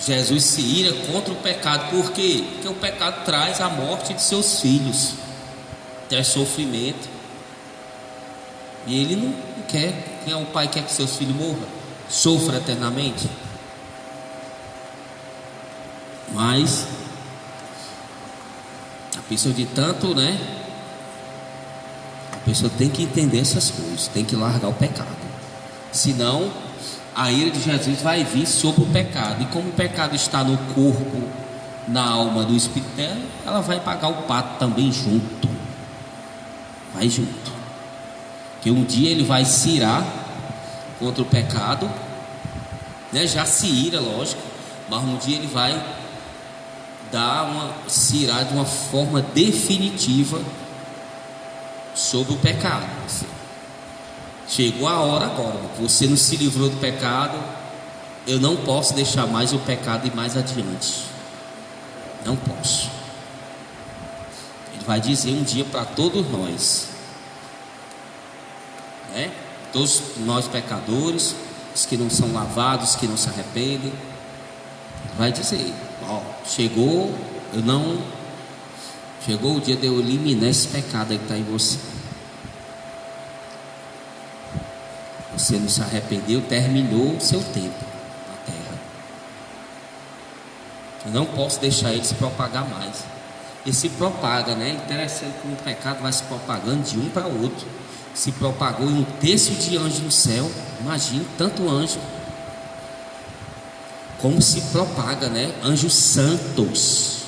Jesus se ira contra o pecado. Por quê? Porque o pecado traz a morte de seus filhos, traz sofrimento. E ele não quer. Quem é o pai que quer que seus filhos morram? Sofra eternamente. Mas a pessoa de tanto, né? A pessoa tem que entender essas coisas, tem que largar o pecado. Senão a ira de Jesus vai vir sobre o pecado. E como o pecado está no corpo, na alma, do espírito dela, ela vai pagar o pato também junto. Vai junto. Porque um dia ele vai se irar contra o pecado, né? Já se ira, lógico, mas um dia ele vai se irar de uma forma definitiva sobre o pecado. Chegou a hora agora. Você não se livrou do pecado. Eu não posso deixar mais o pecado ir mais adiante. Não posso. Ele vai dizer um dia para todos nós, né? Todos nós pecadores, os que não são lavados, os que não se arrependem. Vai dizer: ó, chegou o dia de eu eliminar esse pecado aí que está em você. Você não se arrependeu, terminou o seu tempo na terra. Eu não posso deixar ele se propagar mais. Ele se propaga, né? Interessante como o pecado vai se propagando de um para o outro. Se propagou em 1/3 de anjos no céu. Imagine tanto anjo. Como se propaga, né? Anjos santos.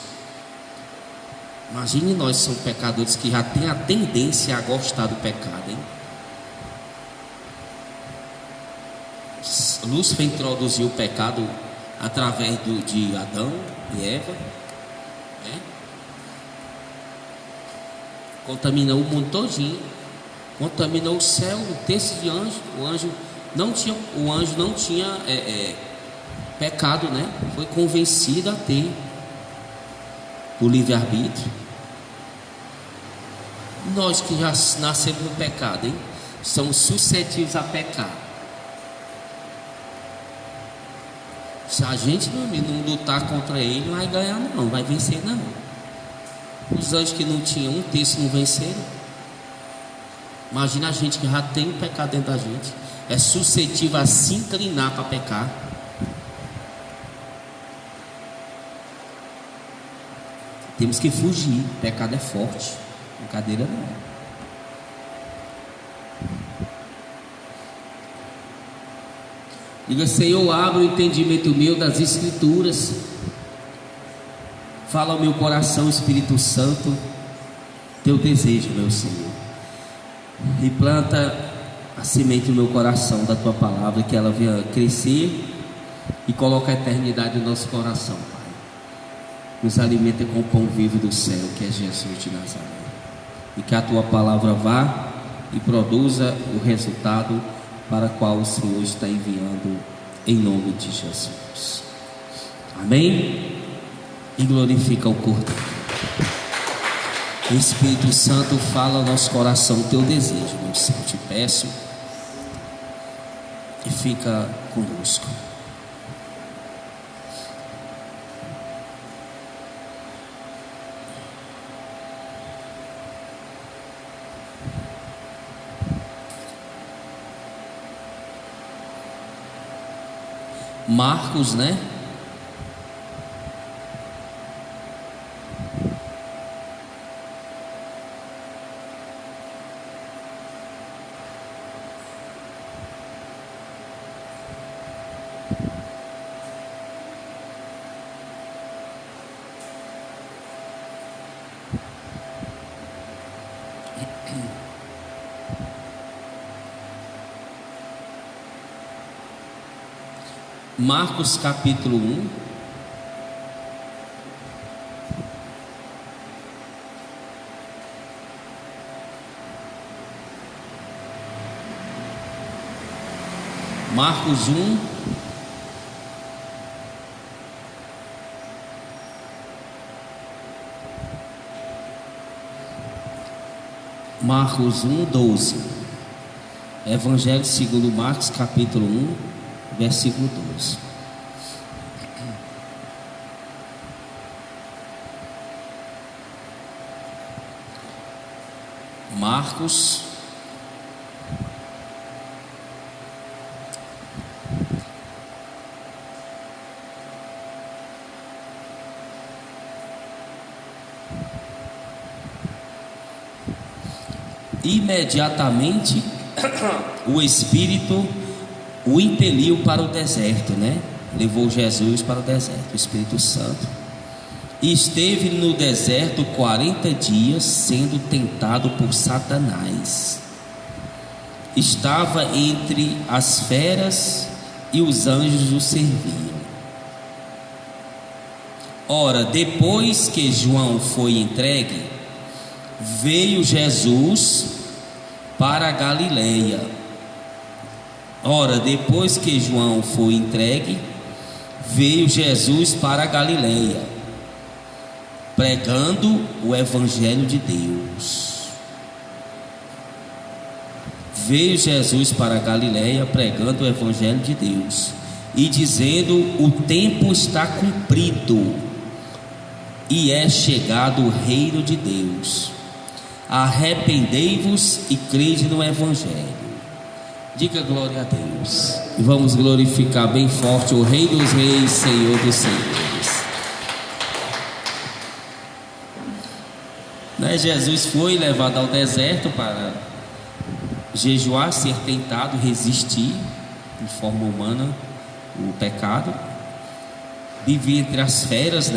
Imagine nós que somos pecadores que já tem a tendência a gostar do pecado, hein? Lúcifer introduziu o pecado através de Adão e Eva, né? Contaminou o mundo todinho, contaminou o céu, 1/3 de anjo. O anjo não tinha pecado, né? Foi convencido a ter o livre-arbítrio. Nós que já nascemos no pecado, hein? Somos suscetíveis a pecar. Se a gente não lutar contra ele, não vai ganhar não, vai vencer não. Os anjos que não tinham 1/3 não venceram. Imagina a gente que já tem o pecado dentro da gente, é suscetível a se inclinar para pecar. Temos que fugir. O pecado é forte, brincadeira não. Diga: Senhor, abre o entendimento meu das Escrituras. Fala ao meu coração, Espírito Santo, teu desejo, meu Senhor. E planta a semente no meu coração da tua palavra, que ela venha crescer e coloque a eternidade no nosso coração, Pai. Nos alimenta com o pão vivo do céu, que é Jesus de Nazaré. E que a tua palavra vá e produza o resultado para o qual o Senhor está enviando, em nome de Jesus. Amém? E glorifica o Cordeiro. Espírito Santo, fala ao nosso coração o teu desejo, meu Senhor, te peço, e fica conosco. Marcos, né? Marcos capítulo 1. Marcos 1. Marcos 1, 12. Evangelho segundo Marcos capítulo 1, versículo 12. Marcos. Imediatamente o Espírito o impeliu para o deserto, né? Levou Jesus para o deserto, o Espírito Santo. E esteve no deserto 40 dias, sendo tentado por Satanás. Estava entre as feras e os anjos o serviam. Ora, depois que João foi entregue, veio Jesus para a Galileia. Ora, depois que João foi entregue, veio Jesus para a Galileia, pregando o Evangelho de Deus. Veio Jesus para a Galileia, pregando o Evangelho de Deus, e dizendo: o tempo está cumprido, e é chegado o reino de Deus. Arrependei-vos e crede no Evangelho. Diga glória a Deus. E vamos glorificar bem forte o Rei dos Reis, Senhor dos Senhores. Jesus foi levado ao deserto para jejuar, ser tentado, resistir em forma humana o pecado. Vivia entre as feras,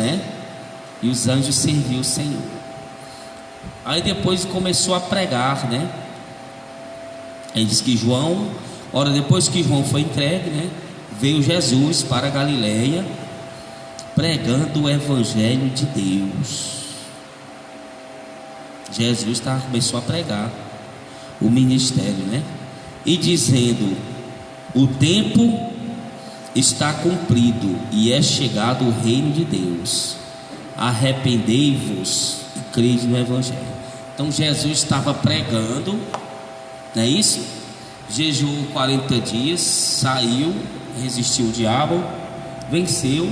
e os anjos serviam o Senhor. Aí depois começou a pregar, Aí diz que depois que João foi entregue, veio Jesus para a Galileia, pregando o Evangelho de Deus. Jesus começou a pregar o ministério, e dizendo: o tempo está cumprido, e é chegado o reino de Deus. Arrependei-vos e crede no Evangelho. Então Jesus estava pregando, não é isso? Jejuou 40 dias, saiu, resistiu o diabo, venceu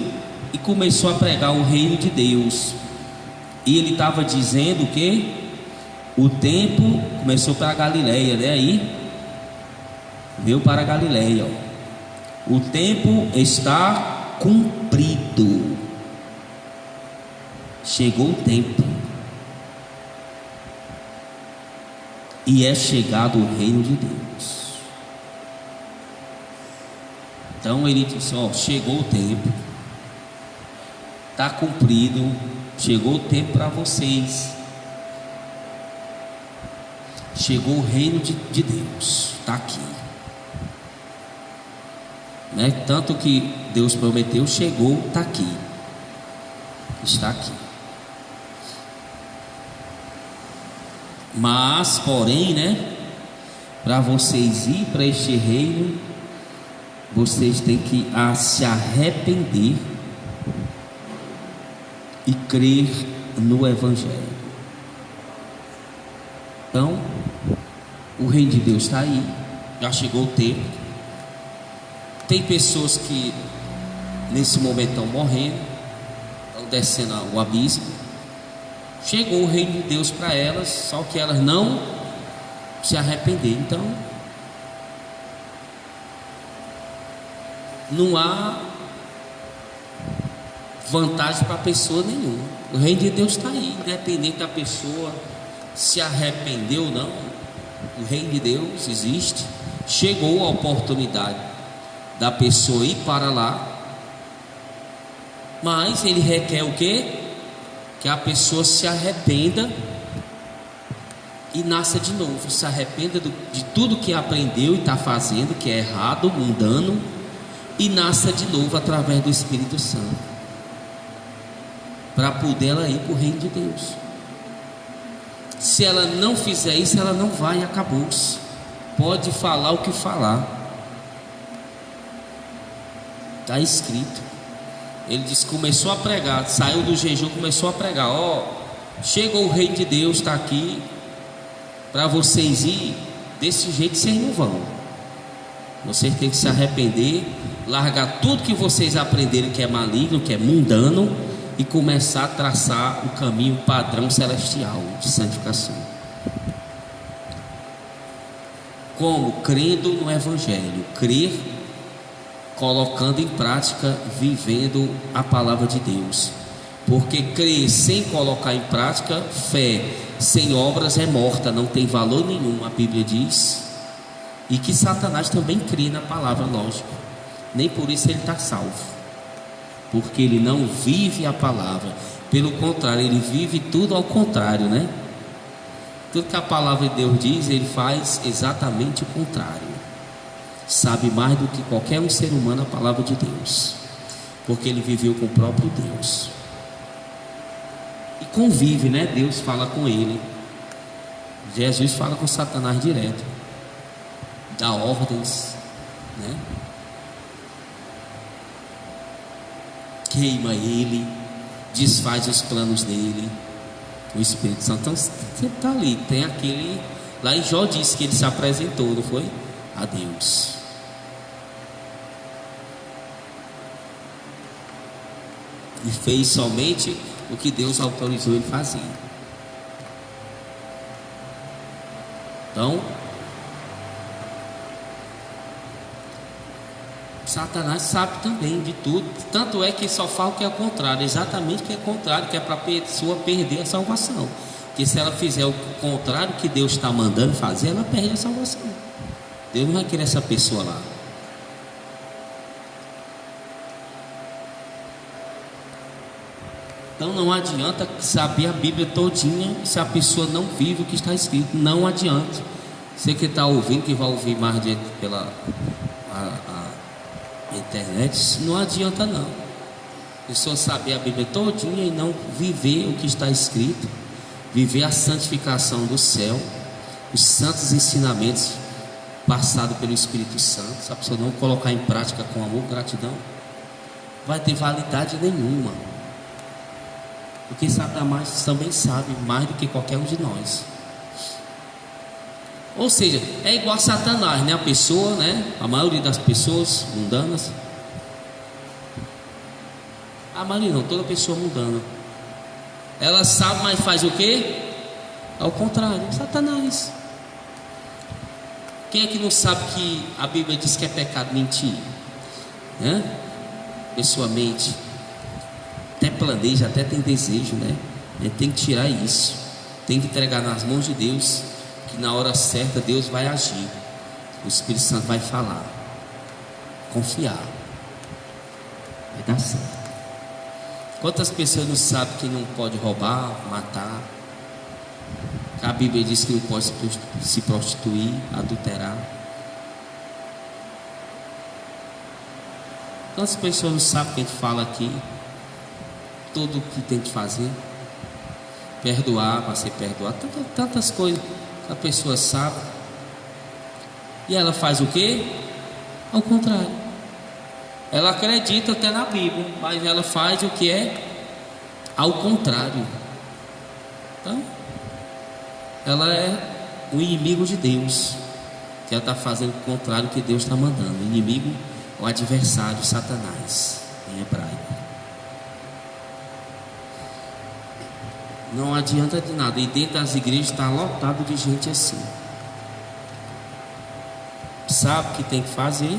e começou a pregar o reino de Deus. E ele estava dizendo que o tempo começou para a Galileia, Aí veio para a Galileia, O tempo está cumprido. Chegou o tempo, e é chegado o reino de Deus. Então ele disse: chegou o tempo, está cumprido, chegou o tempo para vocês. Chegou o reino de Deus, está aqui, Tanto que Deus prometeu, chegou, está aqui, está aqui. Mas, porém, para vocês ir para este reino, vocês têm que se arrepender e crer no Evangelho. Então, o reino de Deus está aí, já chegou o tempo. Tem pessoas que nesse momento estão morrendo, estão descendo o abismo. Chegou o reino de Deus para elas, só que elas não se arrependeram. Então não há vantagem para pessoa nenhuma. O reino de Deus está aí, independente da pessoa se arrependeu ou não. O reino de Deus existe. Chegou a oportunidade da pessoa ir para lá, mas ele requer o quê? Que a pessoa se arrependa e nasça de novo. Se arrependa de tudo que aprendeu e está fazendo, que é errado, mundano, e nasça de novo através do Espírito Santo, para poder ela ir para o reino de Deus. Se ela não fizer isso, ela não vai, acabou-se. Pode falar o que falar, está escrito. Ele disse, começou a pregar, saiu do jejum, começou a pregar: chegou o reino de Deus, está aqui, para vocês ir. Desse jeito vocês não vão. Vocês têm que se arrepender, largar tudo que vocês aprenderam que é maligno, que é mundano, e começar a traçar o caminho padrão celestial de santificação. Como? Crendo no Evangelho. Crer, colocando em prática, vivendo a palavra de Deus. Porque crer sem colocar em prática, fé sem obras é morta, não tem valor nenhum, a Bíblia diz. E que Satanás também crê na palavra, lógico. Nem por isso ele está salvo, porque ele não vive a palavra. Pelo contrário, ele vive tudo ao contrário, né? Tudo que a palavra de Deus diz, ele faz exatamente o contrário. Sabe mais do que qualquer um ser humano a palavra de Deus, porque ele viveu com o próprio Deus. E convive, né? Deus fala com ele. Jesus fala com Satanás direto, dá ordens, né? Queima ele, desfaz os planos dele. O Espírito Santo sempre está ali. Tem aquele, lá em Jó disse que ele se apresentou, não foi? A Deus. E fez somente o que Deus autorizou ele fazer. Então, Satanás sabe também de tudo. Tanto é que só fala o que é o contrário. Exatamente o que é contrário, que é para a pessoa perder a salvação. Porque se ela fizer o contrário que Deus está mandando fazer, ela perde a salvação. Deus não vai querer essa pessoa lá. Então não adianta saber a Bíblia todinha se a pessoa não vive o que está escrito. Não adianta. Você que está ouvindo, que vai ouvir mais pela internet, não adianta não. A pessoa saber a Bíblia todinha e não viver o que está escrito, viver a santificação do céu, os santos ensinamentos passados pelo Espírito Santo. Se a pessoa não colocar em prática com amor, gratidão, vai ter validade nenhuma. Porque Satanás também sabe mais do que qualquer um de nós. Ou seja, é igual a Satanás, né? A pessoa, né? A maioria das pessoas mundanas, a maioria não, toda pessoa mundana, ela sabe, mas faz o quê? Ao contrário, Satanás. Quem é que não sabe que a Bíblia diz que é pecado mentir? Né? Pessoa mente, até planeja, até tem desejo, né? Tem que tirar isso, tem que entregar nas mãos de Deus, que na hora certa Deus vai agir, o Espírito Santo vai falar, confiar, vai dar certo. Quantas pessoas não sabem que não pode roubar, matar? A Bíblia diz que não pode se prostituir, adulterar. Quantas pessoas não sabem que a gente fala aqui? Tudo o que tem que fazer, perdoar, para ser perdoado, tantas coisas que a pessoa sabe, e ela faz o quê? Ao contrário. Ela acredita até na Bíblia, mas ela faz o que é ao contrário. Então, ela é o inimigo de Deus, que ela está fazendo o contrário que Deus está mandando. O inimigo, o adversário, Satanás, em hebraico. Não adianta de nada. E dentro das igrejas está lotado de gente assim. Sabe o que tem que fazer,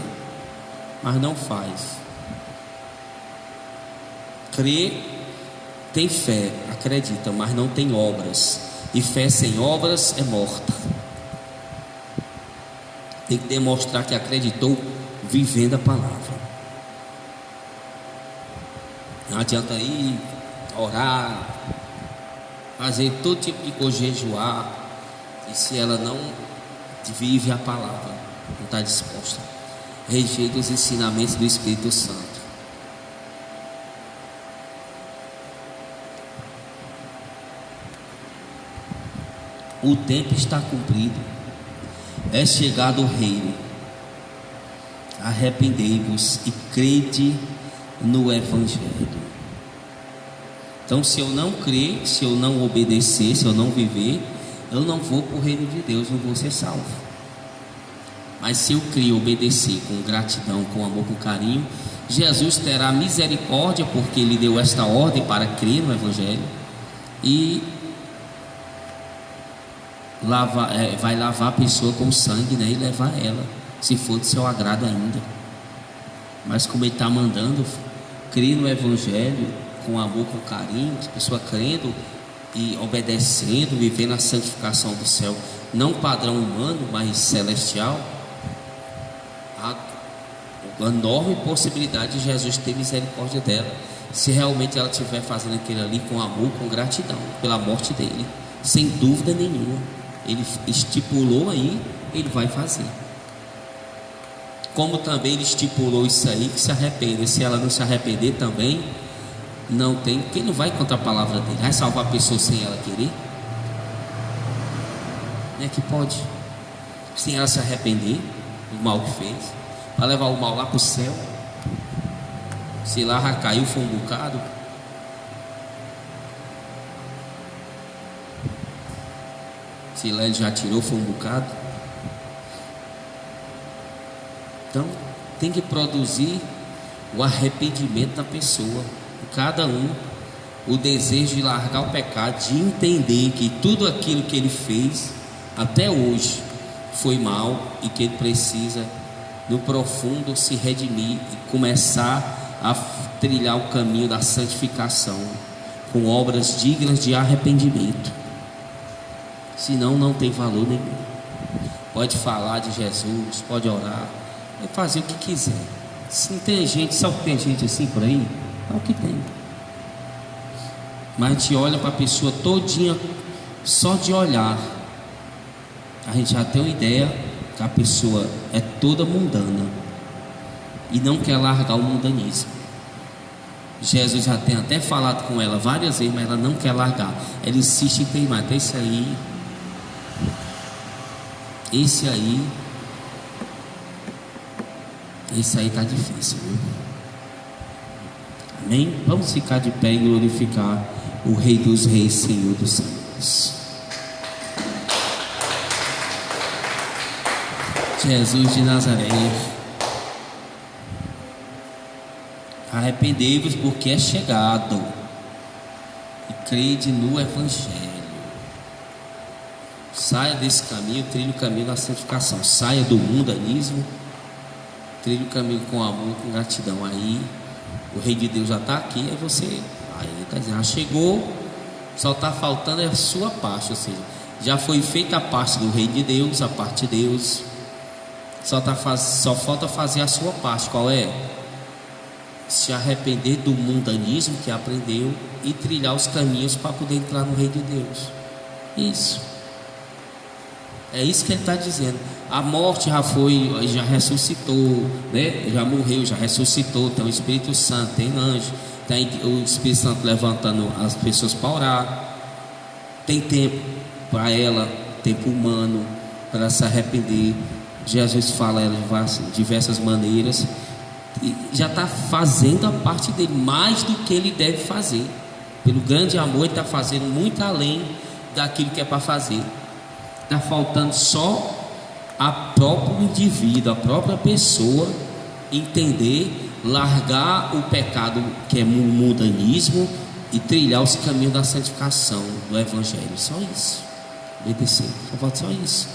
mas não faz. Crê, tem fé, acredita, mas não tem obras. E fé sem obras é morta. Tem que demonstrar que acreditou vivendo a palavra. Não adianta ir orar, fazer todo tipo de coisa, jejuar, e se ela não vive a palavra, não está disposta, rejeita os ensinamentos do Espírito Santo. O tempo está cumprido, é chegado o reino. Arrependei-vos e crede no Evangelho. Então, se eu não crer, se eu não obedecer, se eu não viver, eu não vou para o reino de Deus, não vou ser salvo. Mas se eu crer, obedecer com gratidão, com amor, com carinho, Jesus terá misericórdia, porque Ele deu esta ordem para crer no Evangelho, e vai lavar a pessoa com sangue, né? E levar ela, se for de seu agrado ainda. Mas como ele está mandando, crer no Evangelho com amor, com carinho, a pessoa crendo e obedecendo, vivendo a santificação do céu, não padrão humano, mas celestial, há uma enorme possibilidade de Jesus ter misericórdia dela, se realmente ela estiver fazendo aquilo ali com amor, com gratidão pela morte dele, sem dúvida nenhuma. Ele estipulou aí, ele vai fazer. Como também ele estipulou isso aí, que se arrependa. Se ela não se arrepender também, não tem, quem não vai contra a palavra dele? Vai salvar a pessoa sem ela querer? É que pode, sem ela se arrepender do mal que fez, vai levar o mal lá para o céu. Se lá já caiu, foi um bocado. Se lá ele já tirou, foi um bocado. Então tem que produzir o arrependimento da pessoa, cada um, o desejo de largar o pecado, de entender que tudo aquilo que ele fez até hoje foi mal e que ele precisa no profundo se redimir e começar a trilhar o caminho da santificação com obras dignas de arrependimento. Senão não tem valor nenhum. Pode falar de Jesus, pode orar, pode fazer o que quiser. Se não tem gente, sabe que tem gente assim por aí? É o que tem. Mas a gente olha para a pessoa todinha, só de olhar a gente já tem uma ideia que a pessoa é toda mundana e não quer largar o mundanismo. Jesus já tem até falado com ela várias vezes, mas ela não quer largar. Ela insiste em teimar. Até esse aí tá difícil, viu? Amém? Vamos ficar de pé e glorificar o Rei dos Reis, Senhor dos Senhores. Jesus de Nazaré, arrependei-vos porque é chegado e crede no Evangelho. Saia desse caminho, trilhe o caminho da santificação. Saia do mundanismo, trilhe o caminho com amor, com gratidão. Aí o Rei de Deus já está aqui, aí você está dizendo, já chegou, só está faltando a sua parte, ou seja, já foi feita a parte do Rei de Deus, a parte de Deus. Só falta fazer a sua parte. Qual é? Se arrepender do mundanismo que aprendeu e trilhar os caminhos para poder entrar no Rei de Deus. Isso. É isso que ele está dizendo. A morte já foi, já ressuscitou, né? Já morreu, já ressuscitou. Tem o Espírito Santo, tem anjo, tem o Espírito Santo levantando as pessoas para orar. Tem tempo para ela, tempo humano para ela se arrepender. Jesus fala ela de diversas maneiras e já está fazendo a parte dele, mais do que ele deve fazer. Pelo grande amor, ele está fazendo muito além daquilo que é para fazer. Está faltando só a próprio indivíduo, a própria pessoa entender, largar o pecado que é o mundanismo e trilhar os caminhos da santificação do Evangelho. Só isso. Obedecer. Só falta só isso.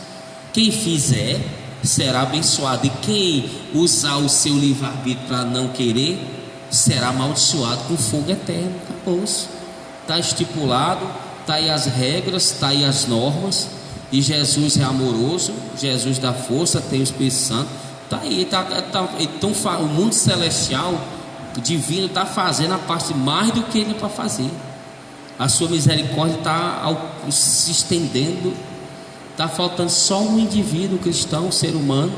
Quem fizer será abençoado, e quem usar o seu livre-arbítrio para não querer será amaldiçoado com fogo eterno. Acabou-se. Está estipulado, está aí as regras, está aí as normas. E Jesus é amoroso, Jesus dá força, tem o Espírito Santo. Está aí, então o mundo celestial, o divino, está fazendo a parte mais do que ele para fazer. A sua misericórdia está se estendendo. Está faltando só um indivíduo cristão, um ser humano,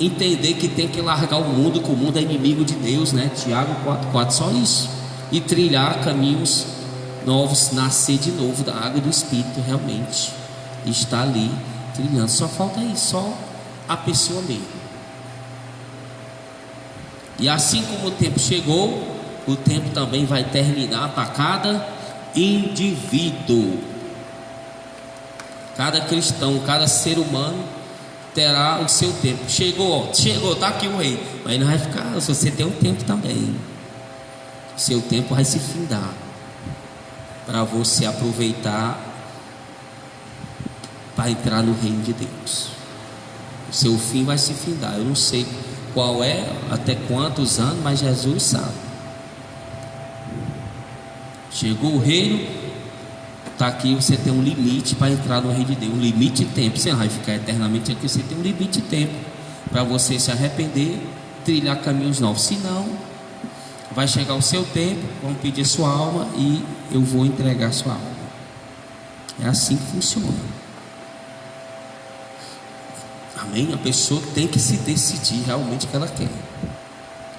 entender que tem que largar o mundo, que o mundo é inimigo de Deus, né? Tiago 4,4, só isso. E trilhar caminhos novos, nascer de novo da água do Espírito, realmente. E está ali trilhando. Só falta isso, só a pessoa mesmo. E assim como o tempo chegou, o tempo também vai terminar para cada indivíduo. Cada cristão, cada ser humano terá o seu tempo. Chegou, está aqui o rei. Mas não vai ficar, você tem um tempo também. O seu tempo vai se findar para você aproveitar para entrar no reino de Deus. O seu fim vai se findar. Eu não sei qual é, até quantos anos, mas Jesus sabe. Chegou o reino, está aqui, você tem um limite para entrar no reino de Deus, um limite de tempo. Você não vai ficar eternamente aqui, você tem um limite de tempo para você se arrepender, trilhar caminhos novos. Senão, vai chegar o seu tempo, vão pedir sua alma e eu vou entregar sua alma. É assim que funciona. Amém? A pessoa tem que se decidir realmente o que ela quer,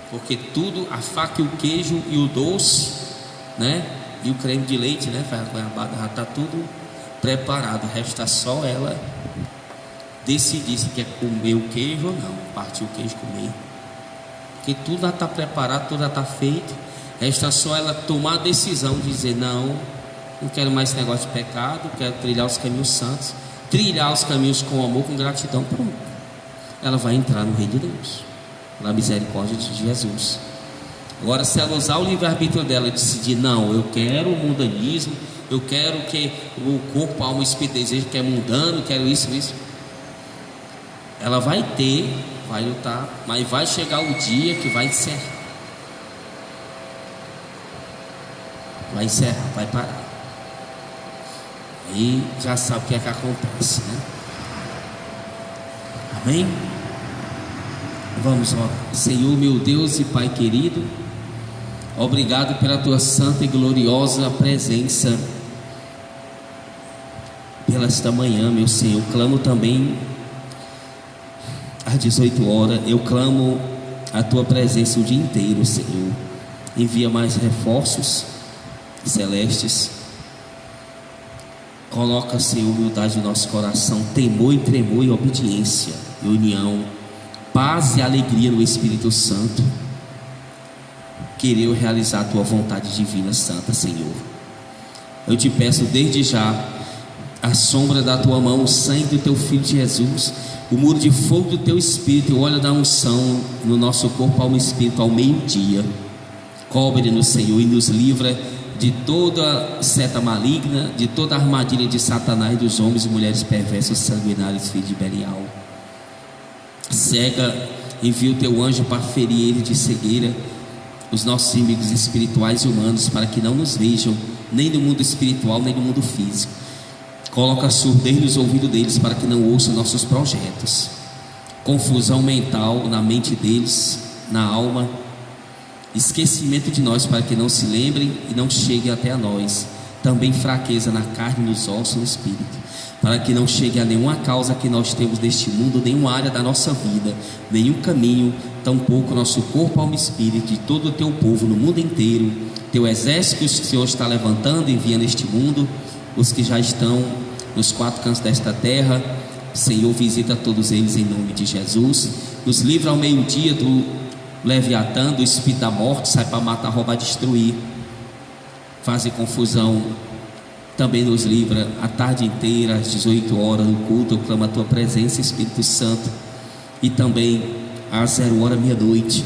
porque tudo, a faca e o queijo e o doce, né? E o creme de leite, né? Já está tudo preparado. Resta só ela decidir se quer comer o queijo ou não. Partir o queijo, comer. Porque tudo já está preparado, tudo já está feito. Resta só ela tomar a decisão de dizer: não quero mais esse negócio de pecado, quero trilhar os caminhos santos, trilhar os caminhos com amor, com gratidão. Pronto, ela vai entrar no reino de Deus, na misericórdia de Jesus. Agora, se ela usar o livre-arbítrio dela e decidir: não, eu quero o mundanismo, eu quero que o corpo, a alma e o espírito desejo, que é mundano, quero isso, ela vai ter, vai lutar, mas vai chegar o dia que vai encerrar. Vai encerrar, vai parar. Aí já sabe o que é que acontece, né? Amém? Vamos orar. Senhor, meu Deus e Pai querido, obrigado pela tua santa e gloriosa presença, pela esta manhã, meu Senhor. Eu clamo também às 18 horas, eu clamo a tua presença o dia inteiro, Senhor. Envia mais reforços celestes. Coloca, Senhor, humildade no nosso coração, temor e tremor e obediência e união, paz e alegria no Espírito Santo. Querer realizar a tua vontade divina, santa, Senhor. Eu te peço desde já a sombra da tua mão, o sangue do teu Filho Jesus, o muro de fogo do teu Espírito, o óleo da unção no nosso corpo, alma e espírito ao meio-dia. Cobre-nos, Senhor, e nos livra de toda seta maligna, de toda armadilha de Satanás, dos homens e mulheres perversos, sanguinários, filhos de Belial. Cega, envia o teu anjo para ferir ele de cegueira, os nossos inimigos espirituais e humanos, para que não nos vejam, nem no mundo espiritual, nem no mundo físico. Coloca surdez nos ouvidos deles, para que não ouçam nossos projetos. Confusão mental na mente deles, na alma. Esquecimento de nós, para que não se lembrem e não cheguem até a nós. Também fraqueza na carne, nos ossos, no espírito, para que não chegue a nenhuma causa que nós temos neste mundo, nenhuma área da nossa vida, nenhum caminho, tampouco nosso corpo, alma e espírito, de todo o teu povo no mundo inteiro, teu exército que o Senhor está levantando e envia neste mundo, os que já estão nos quatro cantos desta terra. Senhor, visita todos eles em nome de Jesus. Nos livra ao meio-dia do Leviatã, do espírito da morte, sai para matar, roubar, destruir, fazer confusão. Também nos livra a tarde inteira, às 18 horas no culto. Eu clamo a tua presença, Espírito Santo, e também às 0 hora, meia-noite,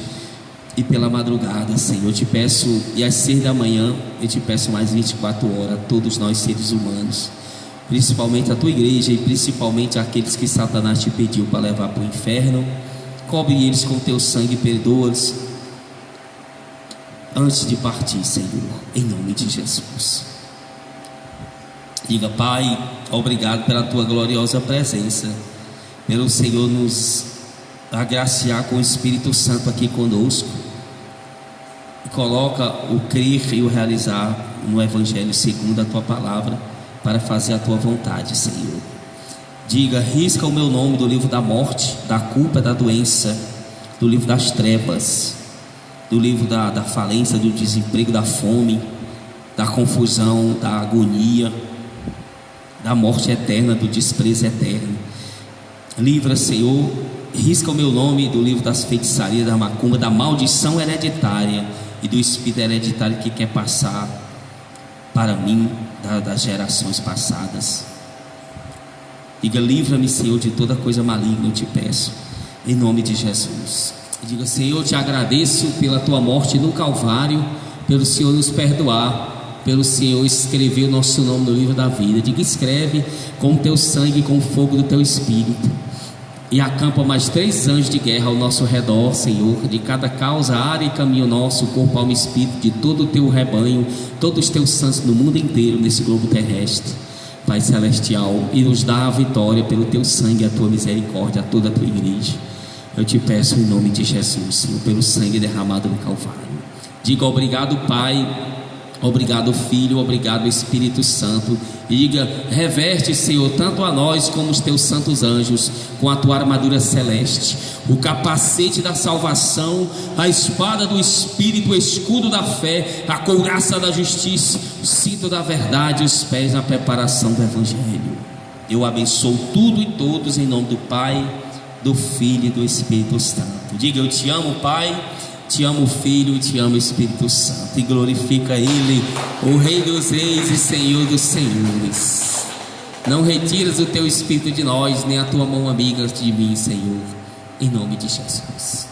e pela madrugada, Senhor. Eu te peço, e às 6 da manhã, eu te peço mais 24 horas, todos nós seres humanos, principalmente a tua igreja, e principalmente aqueles que Satanás te pediu para levar para o inferno. Cobre eles com teu sangue, perdoa-os antes de partir, Senhor, em nome de Jesus. Diga: Pai, obrigado pela tua gloriosa presença, pelo Senhor nos agraciar com o Espírito Santo aqui conosco, e coloca o crer e o realizar no Evangelho segundo a tua palavra, para fazer a tua vontade, Senhor. Diga: risca o meu nome do livro da morte, da culpa, da doença, do livro das trevas, do livro da falência, do desemprego, da fome, da confusão, da agonia, da morte eterna, do desprezo eterno. Livra, Senhor, risca o meu nome do livro das feitiçarias, da macumba, da maldição hereditária e do espírito hereditário que quer passar para mim das gerações passadas. Diga: livra-me, Senhor, de toda coisa maligna, eu te peço, em nome de Jesus. Diga: Senhor, eu te agradeço pela tua morte no Calvário, pelo Senhor nos perdoar, pelo Senhor escrever o nosso nome no livro da vida. Diga: escreve com o teu sangue e com o fogo do teu espírito. E acampa mais 3 anjos de guerra ao nosso redor, Senhor, de cada causa, área e caminho nosso, corpo, alma e espírito, de todo o teu rebanho, todos os teus santos no mundo inteiro, nesse globo terrestre, Pai Celestial, e nos dá a vitória pelo teu sangue e a tua misericórdia a toda a tua igreja. Eu te peço em nome de Jesus, Senhor, pelo sangue derramado no Calvário. Diga: obrigado, Pai. Obrigado, Filho, obrigado, Espírito Santo. Diga: reveste, Senhor, tanto a nós como os teus santos anjos com a tua armadura celeste, o capacete da salvação, a espada do Espírito, o escudo da fé, a couraça da justiça, o cinto da verdade, os pés na preparação do Evangelho. Eu abençoo tudo e todos em nome do Pai, do Filho e do Espírito Santo. Diga: eu te amo, Pai, te amo, Filho, te amo, Espírito Santo. E glorifica Ele, o Rei dos Reis e Senhor dos Senhores. Não retiras o teu Espírito de nós, nem a tua mão amiga de mim, Senhor, em nome de Jesus.